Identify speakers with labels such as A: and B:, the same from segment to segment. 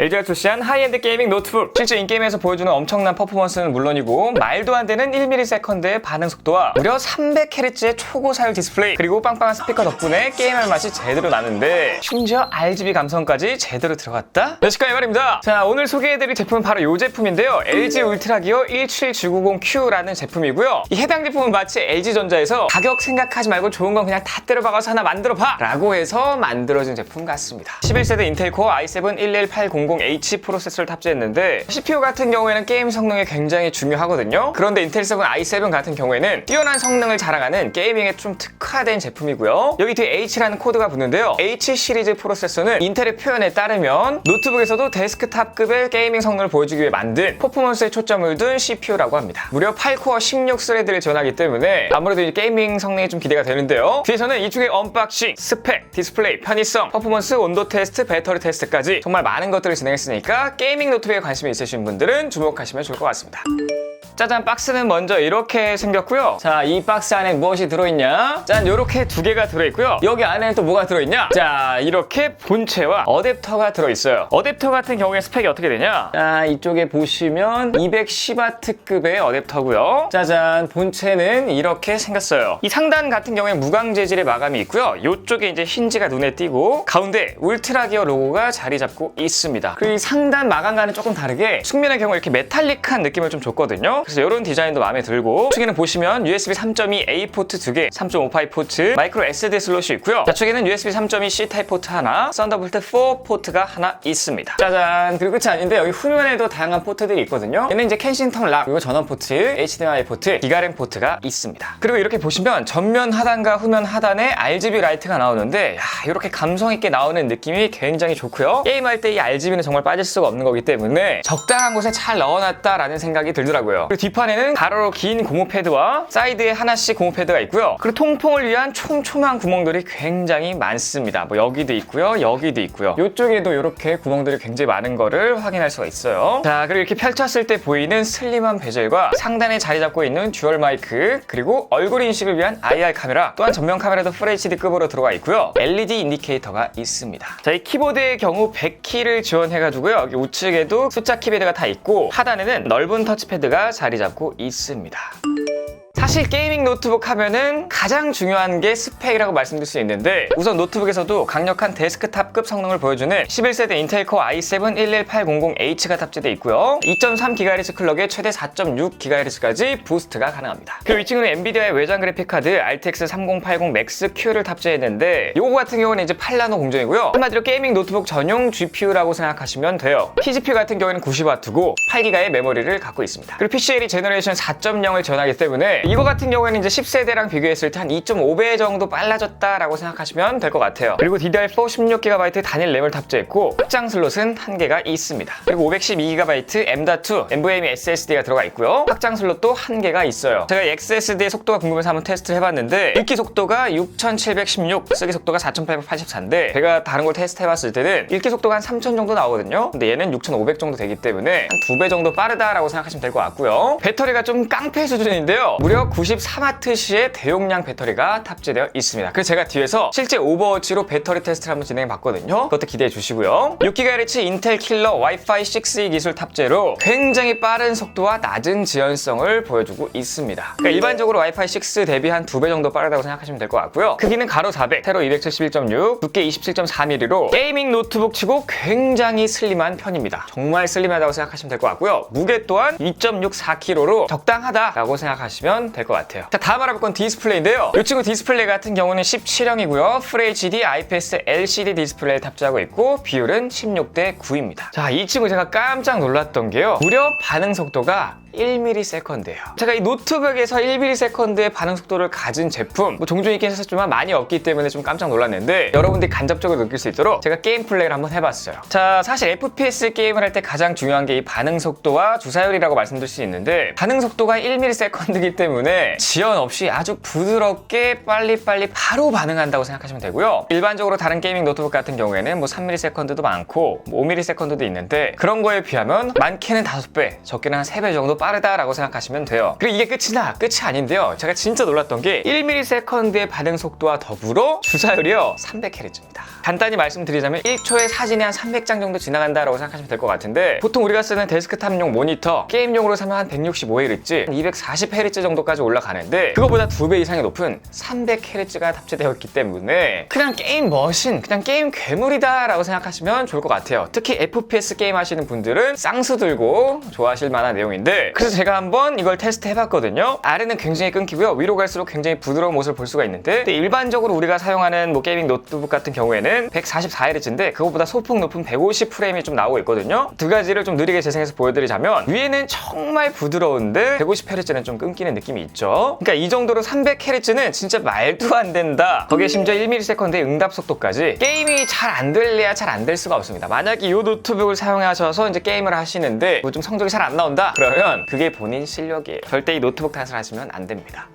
A: LG가 출시한 하이엔드 게이밍 노트북. 실제 인게임에서 보여주는 엄청난 퍼포먼스는 물론이고 말도 안 되는 1ms의 반응 속도와 무려 300Hz의 초고 사율 디스플레이, 그리고 빵빵한 스피커 덕분에 게임할 맛이 제대로 나는데 심지어 RGB 감성까지 제대로 들어갔다? 여시까지 말입니다. 자, 오늘 소개해드릴 제품은 바로 이 제품인데요. LG 울트라기어 17990Q라는 제품이고요. 이 해당 제품은 마치 LG전자에서 가격 생각하지 말고 좋은 건 그냥 다 때려박아서 하나 만들어봐! 라고 해서 만들어진 제품 같습니다. 11세대 인텔 코어 i7 11800H 프로세서를 탑재했는데 CPU 같은 경우에는 게임 성능이 굉장히 중요하거든요. 그런데 인텔7 i7 같은 경우에는 뛰어난 성능을 자랑하는 게이밍에 좀 특화된 제품이고요. 여기 뒤에 H라는 코드가 붙는데요. H 시리즈 프로세서는 인텔의 표현에 따르면 노트북에서도 데스크탑급의 게이밍 성능을 보여주기 위해 만든 퍼포먼스에 초점을 둔 CPU라고 합니다. 무려 8코어 16스레드를 지원하기 때문에 아무래도 이 게이밍 성능이 좀 기대가 되는데요. 뒤에서는 이쪽에 언박싱, 스펙, 디스플레이, 편의성, 퍼포먼스, 온도 테스트, 배터리 테스트까지 정말 많은 것들을 진행했으니까 게이밍 노트북에 관심이 있으신 분들은 주목하시면 좋을 것 같습니다. 짜잔, 박스는 먼저 이렇게 생겼고요. 자, 이 박스 안에 무엇이 들어있냐? 짠, 요렇게 두 개가 들어있고요. 여기 안에는 또 뭐가 들어있냐? 자, 이렇게 본체와 어댑터가 들어있어요. 어댑터 같은 경우에 스펙이 어떻게 되냐? 자, 이쪽에 보시면 210W급의 어댑터고요. 짜잔, 본체는 이렇게 생겼어요. 이 상단 같은 경우에 무광 재질의 마감이 있고요. 이쪽에 이제 힌지가 눈에 띄고 가운데 울트라기어 로고가 자리 잡고 있습니다. 그리고 이 상단 마감과는 조금 다르게 측면의 경우 이렇게 메탈릭한 느낌을 좀 줬거든요. 그래서 이런 디자인도 마음에 들고, 측에는 보시면 USB 3.2 A 포트 2개, 3.58 포트, 마이크로 SD 슬롯이 있고요. 좌측에는 USB 3.2 C 타입 포트 하나, 썬더볼트 4 포트가 하나 있습니다. 짜잔. 그리고 끝이 아닌데 여기 후면에도 다양한 포트들이 있거든요. 얘는 이제 켄싱턴 락, 그리고 전원 포트, HDMI 포트, 기가램 포트가 있습니다. 그리고 이렇게 보시면 전면 하단과 후면 하단에 RGB 라이트가 나오는데 이렇게 감성 있게 나오는 느낌이 굉장히 좋고요. 게임할 때 이 RGB는 정말 빠질 수가 없는 거기 때문에 적당한 곳에 잘 넣어놨다라는 생각이 들더라고요. 그리고 뒷판에는 가로로 긴 고무 패드와 사이드에 하나씩 고무 패드가 있고요. 그리고 통풍을 위한 촘촘한 구멍들이 굉장히 많습니다. 뭐 여기도 있고요, 여기도 있고요. 이쪽에도 이렇게 구멍들이 굉장히 많은 거를 확인할 수가 있어요. 자, 그리고 이렇게 펼쳤을 때 보이는 슬림한 베젤과 상단에 자리 잡고 있는 듀얼 마이크, 그리고 얼굴 인식을 위한 IR 카메라, 또한 전면 카메라도 FHD급으로 들어가 있고요. LED 인디케이터가 있습니다. 자, 이 키보드의 경우 100키를 지원해가지고요. 여기 우측에도 숫자 키패드가 다 있고 하단에는 넓은 터치패드가 자리 잡고 있습니다. 사실 게이밍 노트북 하면은 가장 중요한 게 스펙이라고 말씀드릴 수 있는데, 우선 노트북에서도 강력한 데스크탑급 성능을 보여주는 11세대 인텔 코어 i7 11800H가 탑재되어 있고요. 2.3GHz 클럭에 최대 4.6GHz까지 부스트가 가능합니다. 그리고 이 친구는 엔비디아의 외장 그래픽 카드 RTX 3080 Max Q를 탑재했는데, 이거 같은 경우는 이제 8나노 공정이고요. 한마디로 게이밍 노트북 전용 GPU라고 생각하시면 돼요. TGP 같은 경우에는 90W고 8GB의 메모리를 갖고 있습니다. 그리고 PCIe 제너레이션 4.0을 지원하기 때문에 이거 같은 경우에는 이제 10세대랑 비교했을 때 한 2.5배 정도 빨라졌다라고 생각하시면 될 것 같아요. 그리고 DDR4 16GB 단일 램을 탑재했고 확장 슬롯은 1개가 있습니다. 그리고 512GB M.2 NVMe SSD가 들어가 있고요. 확장 슬롯도 1개가 있어요. 제가 XSD의 속도가 궁금해서 한번 테스트를 해봤는데 읽기 속도가 6716, 쓰기 속도가 4884인데 제가 다른 걸 테스트 해봤을 때는 읽기 속도가 한 3000 정도 나오거든요. 근데 얘는 6500 정도 되기 때문에 한 2배 정도 빠르다라고 생각하시면 될 것 같고요. 배터리가 좀 깡패 수준인데요. 무려 94Wh의 대용량 배터리가 탑재되어 있습니다. 그래서 제가 뒤에서 실제 오버워치로 배터리 테스트를 한번 진행해 봤거든요. 그것도 기대해 주시고요. 6GHz 인텔 킬러 와이파이 6E 기술 탑재로 굉장히 빠른 속도와 낮은 지연성을 보여주고 있습니다. 그러니까 일반적으로 와이파이 6 대비 한 2배 정도 빠르다고 생각하시면 될 것 같고요. 크기는 가로 400, 세로 271.6, 두께 27.4mm로 게이밍 노트북 치고 굉장히 슬림한 편입니다. 정말 슬림하다고 생각하시면 될 것 같고요. 무게 또한 2.64kg로 적당하다라고 생각하시면 될 것 같아요. 자, 다음 알아볼 건 디스플레이인데요. 이 친구 디스플레이 같은 경우는 17형이고요. FHD IPS LCD 디스플레이를 탑재하고 있고 비율은 16대 9입니다. 자, 이 친구 제가 깜짝 놀랐던 게요. 무려 반응 속도가 1ms예요. 제가 이 노트북에서 1ms의 반응 속도를 가진 제품 종종 있긴 했었지만 많이 없기 때문에 좀 깜짝 놀랐는데, 여러분들이 간접적으로 느낄 수 있도록 제가 게임 플레이를 한번 해봤어요. 자, 사실 FPS 게임을 할 때 가장 중요한 게 이 반응 속도와 주사율이라고 말씀드릴 수 있는데, 반응 속도가 1ms이기 때문에 지연 없이 아주 부드럽게 빨리빨리 바로 반응한다고 생각하시면 되고요. 일반적으로 다른 게이밍 노트북 같은 경우에는 뭐 3ms도 많고 5ms도 있는데, 그런 거에 비하면 많게는 5배, 적게는 한 3배 정도 빠르다라고 생각하시면 돼요. 그리고 이게 끝이 아닌데요. 제가 진짜 놀랐던 게 1ms의 반응 속도와 더불어 주사율이요 300Hz입니다. 간단히 말씀드리자면 1초에 사진이 한 300장 정도 지나간다라고 생각하시면 될 것 같은데, 보통 우리가 쓰는 데스크탑용 모니터 게임용으로 사면 한 165Hz, 240Hz 정도까지 올라가는데 그거보다 2배 이상이 높은 300Hz가 탑재되어 있기 때문에 그냥 게임 머신, 그냥 게임 괴물이다 라고 생각하시면 좋을 것 같아요. 특히 FPS 게임 하시는 분들은 쌍수 들고 좋아하실 만한 내용인데, 그래서 제가 한번 이걸 테스트 해봤거든요. 아래는 굉장히 끊기고요, 위로 갈수록 굉장히 부드러운 모습을 볼 수가 있는데, 일반적으로 우리가 사용하는 뭐 게이밍 노트북 같은 경우에는 144Hz인데 그것보다 소폭 높은 150프레임이 좀 나오고 있거든요. 두 가지를 좀 느리게 재생해서 보여드리자면, 위에는 정말 부드러운데 150Hz는 좀 끊기는 느낌이 있죠. 그러니까 이 정도로 300Hz는 진짜 말도 안 된다. 거기에 심지어 1ms의 응답 속도까지, 게임이 잘 안 될래야 잘 안 될 수가 없습니다. 만약에 이 노트북을 사용하셔서 이제 게임을 하시는데 뭐 좀 성적이 잘 안 나온다 그러면 그게 본인 실력이에요. 절대 이 노트북 탓을 하시면 안 됩니다.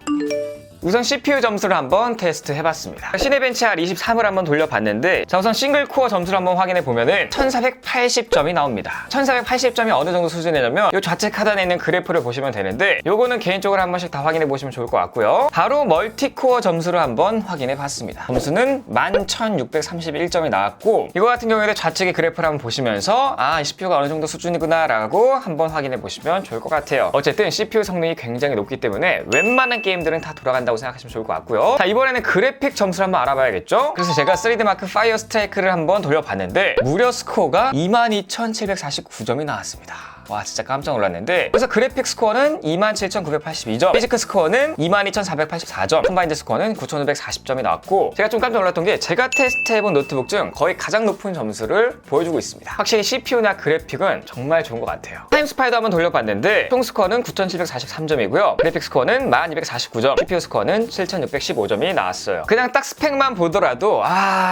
A: 우선 CPU 점수를 한번 테스트 해봤습니다. 시네벤치 R23을 한번 돌려봤는데, 자, 우선 싱글코어 점수를 한번 확인해보면은 1480점이 나옵니다. 1480점이 어느 정도 수준이냐면 이 좌측 하단에 있는 그래프를 보시면 되는데, 요거는 개인적으로 한 번씩 다 확인해보시면 좋을 것 같고요. 바로 멀티코어 점수를 한번 확인해봤습니다. 점수는 11631점이 나왔고, 이거 같은 경우에는 좌측의 그래프를 한번 보시면서 이 CPU가 어느 정도 수준이구나 라고 한번 확인해보시면 좋을 것 같아요. 어쨌든 CPU 성능이 굉장히 높기 때문에 웬만한 게임들은 다 돌아간다고 생각하시면 좋을 것 같고요. 자, 이번에는 그래픽 점수를 한번 알아봐야겠죠? 그래서 제가 3D 마크 파이어 스트라이크를 한번 돌려봤는데 무려 스코어가 22749점이 나왔습니다. 와, 진짜 깜짝 놀랐는데, 그래서 그래픽 스코어는 27982점, 피지크 스코어는 22484점, 컴바인드 스코어는 9540점이 나왔고, 제가 좀 깜짝 놀랐던 게 제가 테스트해본 노트북 중 거의 가장 높은 점수를 보여주고 있습니다. 확실히 CPU나 그래픽은 정말 좋은 것 같아요. 타임스파이더 한번 돌려봤는데 총 스코어는 9743점이고요 그래픽 스코어는 1249점, CPU 스코어는 7615점이 나왔어요. 그냥 딱 스펙만 보더라도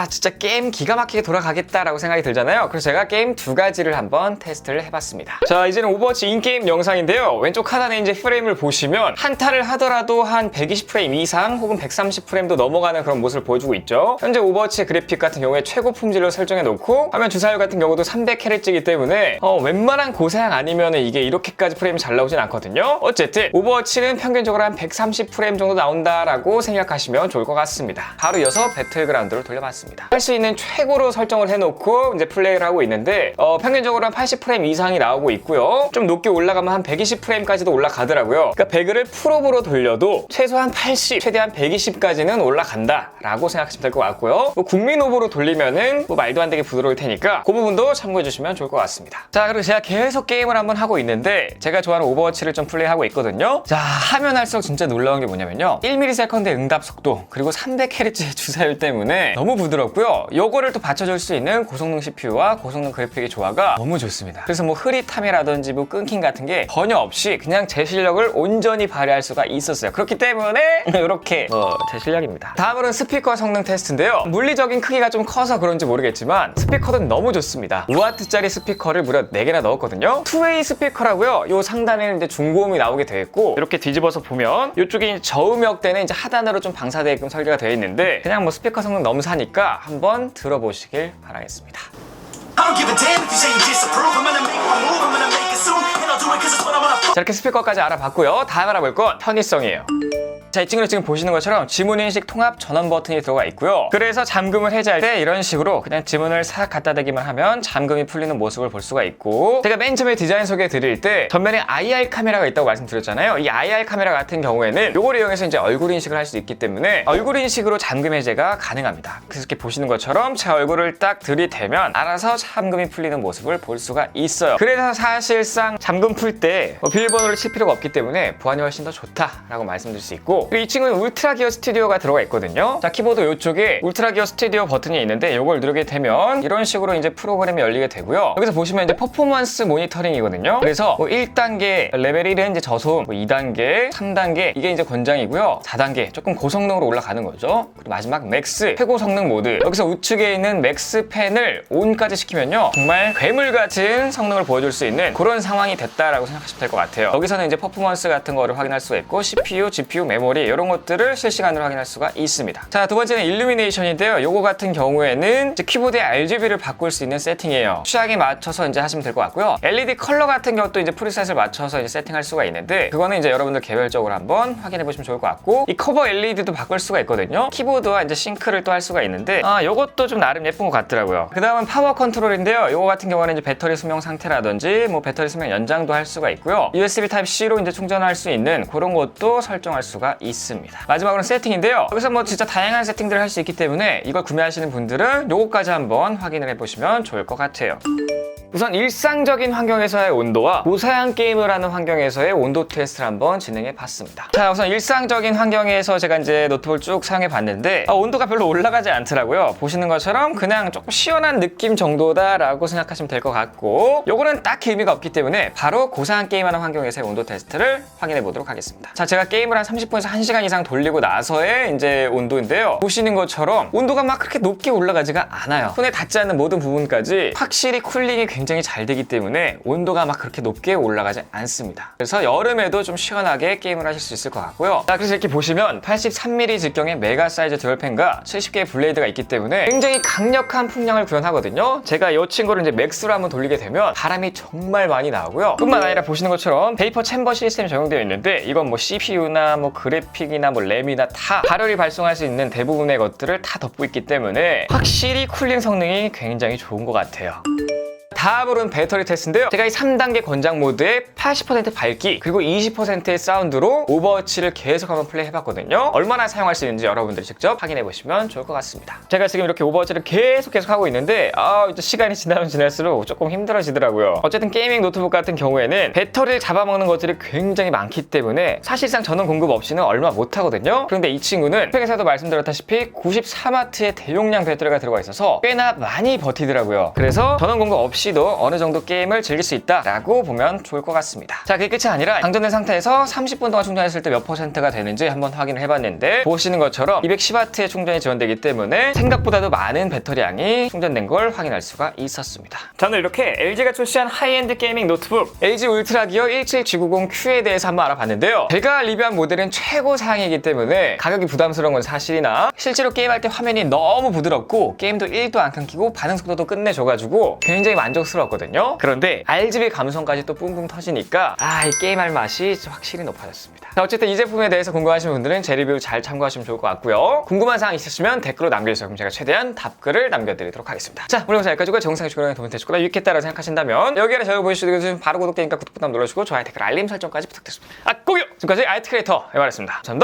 A: 진짜 게임 기가 막히게 돌아가겠다라고 생각이 들잖아요. 그래서 제가 게임 두 가지를 한번 테스트를 해봤습니다. 자, 이제는 오버워치 인게임 영상인데요. 왼쪽 하단에 이제 프레임을 보시면 한타를 하더라도 한 120프레임 이상 혹은 130프레임도 넘어가는 그런 모습을 보여주고 있죠. 현재 오버워치 그래픽 같은 경우에 최고 품질로 설정해 놓고, 화면 주사율 같은 경우도 300Hz이기 때문에 웬만한 고사양 아니면 이게 이렇게까지 프레임이 잘 나오진 않거든요. 어쨌든 오버워치는 평균적으로 한 130프레임 정도 나온다라고 생각하시면 좋을 것 같습니다. 바로 이어서 배틀그라운드를 돌려봤습니다. 할 수 있는 최고로 설정을 해놓고 이제 플레이를 하고 있는데, 평균적으로 한 80프레임 이상이 나오고 있고요. 좀 높게 올라가면 한 120프레임까지도 올라가더라고요. 그러니까 배그를 풀업으로 돌려도 최소한 80, 최대한 120까지는 올라간다 라고 생각하시면 될 것 같고요. 국민 오버로 돌리면은 말도 안 되게 부드러울 테니까 그 부분도 참고해 주시면 좋을 것 같습니다. 자, 그리고 제가 계속 게임을 한번 하고 있는데, 제가 좋아하는 오버워치를 좀 플레이하고 있거든요. 자, 하면 할수록 진짜 놀라운 게 뭐냐면요, 1ms의 응답 속도, 그리고 300Hz의 주사율 때문에 너무 부드럽고요, 요거를 또 받쳐줄 수 있는 고성능 CPU와 고성능 그래픽의 조화가 너무 좋습니다. 그래서 뭐 흐릿함이라든지 뭐 끊김 같은 게 전혀 없이 그냥 제 실력을 온전히 발휘할 수가 있었어요. 그렇기 때문에 이렇게 제 실력입니다. 다음으로는 스피커 성능 테스트인데요. 물리적인 크기가 좀 커서 그런지 모르겠지만 스피커는 너무 좋습니다. 5W짜리 스피커를 무려 4개나 넣었거든요. 투웨이 스피커라고요. 요 상단에는 이제 중고음이 나오게 되어 있고, 이렇게 뒤집어서 보면 이쪽이 저음역대는 이제 하단으로 좀 방사되게끔 설계가 되어 있는데, 그냥 뭐 스피커 성능 넘사니까 한번 들어보시길 바라겠습니다. 자, 이렇게 스피커까지 알아봤고요. 다음 알아볼 건 편의성이에요. 자, 이 친구는 지금 보시는 것처럼 지문인식 통합 전원 버튼이 들어가 있고요. 그래서 잠금을 해제할 때 이런 식으로 그냥 지문을 싹 갖다 대기만 하면 잠금이 풀리는 모습을 볼 수가 있고, 제가 맨 처음에 디자인 소개 드릴 때 전면에 IR 카메라가 있다고 말씀드렸잖아요. 이 IR 카메라 같은 경우에는 요걸 이용해서 이제 얼굴 인식을 할 수 있기 때문에 얼굴 인식으로 잠금 해제가 가능합니다. 그래서 이렇게 보시는 것처럼 제 얼굴을 딱 들이대면 알아서 잠금이 풀리는 모습을 볼 수가 있어요. 그래서 사실상 잠금 풀 때 비밀번호를 칠 필요가 없기 때문에 보안이 훨씬 더 좋다라고 말씀드릴 수 있고, 그리고 이 친구는 울트라 기어 스튜디오가 들어가 있거든요. 자, 키보드 이쪽에 울트라 기어 스튜디오 버튼이 있는데 이걸 누르게 되면 이런 식으로 이제 프로그램이 열리게 되고요. 여기서 보시면 이제 퍼포먼스 모니터링이거든요. 그래서 뭐 1단계 레벨 1은 이제 저소음, 뭐 2단계, 3단계 이게 이제 권장이고요. 4단계 조금 고성능으로 올라가는 거죠. 그리고 마지막 맥스 최고 성능 모드, 여기서 우측에 있는 맥스 펜을 ON까지 시키면요, 정말 괴물 같은 성능을 보여줄 수 있는 그런 상황이 됐다라고 생각하시면 될 것 같아요. 여기서는 이제 퍼포먼스 같은 거를 확인할 수가 있고, CPU, GPU, 메모리 메모리 이런 것들을 실시간으로 확인할 수가 있습니다. 자, 두 번째는 일루미네이션인데요. 요거 같은 경우에는 이제 키보드의 RGB를 바꿀 수 있는 세팅이에요. 취향에 맞춰서 이제 하시면 될 것 같고요. LED 컬러 같은 경우도 이제 프리셋을 맞춰서 이제 세팅할 수가 있는데 그거는 이제 여러분들 개별적으로 한번 확인해 보시면 좋을 것 같고, 이 커버 LED도 바꿀 수가 있거든요. 키보드와 이제 싱크를 또 할 수가 있는데 요것도 좀 나름 예쁜 것 같더라고요. 그 다음은 파워 컨트롤인데요. 요거 같은 경우는 이제 배터리 수명 상태라든지 뭐 배터리 수명 연장도 할 수가 있고요. USB Type-C로 이제 충전할 수 있는 그런 것도 설정할 수가 있습니다. 마지막으로는 세팅인데요. 여기서 뭐 진짜 다양한 세팅들을 할 수 있기 때문에 이걸 구매하시는 분들은 요거까지 한번 확인을 해보시면 좋을 것 같아요. 우선 일상적인 환경에서의 온도와 고사양 게임을 하는 환경에서의 온도 테스트를 한번 진행해 봤습니다. 자, 우선 일상적인 환경에서 제가 이제 노트북을 쭉 사용해 봤는데 온도가 별로 올라가지 않더라고요. 보시는 것처럼 그냥 조금 시원한 느낌 정도다라고 생각하시면 될 것 같고, 요거는 딱히 의미가 없기 때문에 바로 고사양 게임하는 환경에서의 온도 테스트를 확인해 보도록 하겠습니다. 자, 제가 게임을 한 30분에서 1시간 이상 돌리고 나서의 이제 온도인데요. 보시는 것처럼 온도가 막 그렇게 높게 올라가지가 않아요. 손에 닿지 않는 모든 부분까지 확실히 쿨링이 굉장히 잘 되기 때문에 온도가 막 그렇게 높게 올라가지 않습니다. 그래서 여름에도 좀 시원하게 게임을 하실 수 있을 것 같고요. 자, 그래서 이렇게 보시면 83mm 직경의 메가 사이즈 듀얼팬과 70개의 블레이드가 있기 때문에 굉장히 강력한 풍량을 구현하거든요. 제가 이 친구를 이제 맥스로 한번 돌리게 되면 바람이 정말 많이 나오고요. 뿐만 아니라 보시는 것처럼 베이퍼 챔버 시스템이 적용되어 있는데 이건 뭐 CPU나 뭐 그래픽이나 뭐 램이나 다 발열이 발송할 수 있는 대부분의 것들을 다 덮고 있기 때문에 확실히 쿨링 성능이 굉장히 좋은 것 같아요. 다음으로는 배터리 테스트인데요. 제가 이 3단계 권장 모드에 80% 밝기 그리고 20%의 사운드로 오버워치를 계속 한번 플레이 해봤거든요. 얼마나 사용할 수 있는지 여러분들이 직접 확인해 보시면 좋을 것 같습니다. 제가 지금 이렇게 오버워치를 계속 하고 있는데 이제 시간이 지나면 지날수록 조금 힘들어지더라고요. 어쨌든 게이밍 노트북 같은 경우에는 배터리를 잡아먹는 것들이 굉장히 많기 때문에 사실상 전원 공급 없이는 얼마 못하거든요. 그런데 이 친구는 스펙에서도 말씀드렸다시피 94W의 대용량 배터리가 들어가 있어서 꽤나 많이 버티더라고요. 그래서 전원 공급 없이도 어느 정도 게임을 즐길 수 있다라고 보면 좋을 것 같습니다. 자, 그게 끝이 아니라 방전된 상태에서 30분 동안 충전했을 때 몇 %가 되는지 한번 확인을 해봤는데 보시는 것처럼 210W의 충전이 지원되기 때문에 생각보다도 많은 배터리량이 충전된 걸 확인할 수가 있었습니다. 저는 이렇게 LG가 출시한 하이엔드 게이밍 노트북 LG 울트라 기어 17990Q에 대해서 한번 알아봤는데요. 제가 리뷰한 모델은 최고 사양이기 때문에 가격이 부담스러운 건 사실이나 실제로 게임할 때 화면이 너무 부드럽고 게임도 1도 안 끊기고 반응 속도도 끝내줘가지고 굉장히 만족스러웠거든요. 그런데 RGB 감성까지 또 뿡뿡 터지니까 이 게임할 맛이 확실히 높아졌습니다. 자, 어쨌든 이 제품에 대해서 궁금하신 분들은 제 리뷰 잘 참고하시면 좋을 것 같고요. 궁금한 사항 있으시면 댓글로 남겨주세요. 그럼 제가 최대한 답글을 남겨드리도록 하겠습니다. 자, 오늘 영상 여기까지고 정상의 주변에 도움이 되셨거나 유익했다고 생각하신다면 여기 아래 저희 보여주시고 바로 구독되니까 구독 버튼 눌러주시고 좋아요, 댓글, 알림 설정까지 부탁드립니다. 꼭요! 지금까지 IT 크리에이터 에바였습니다. 감사합니다.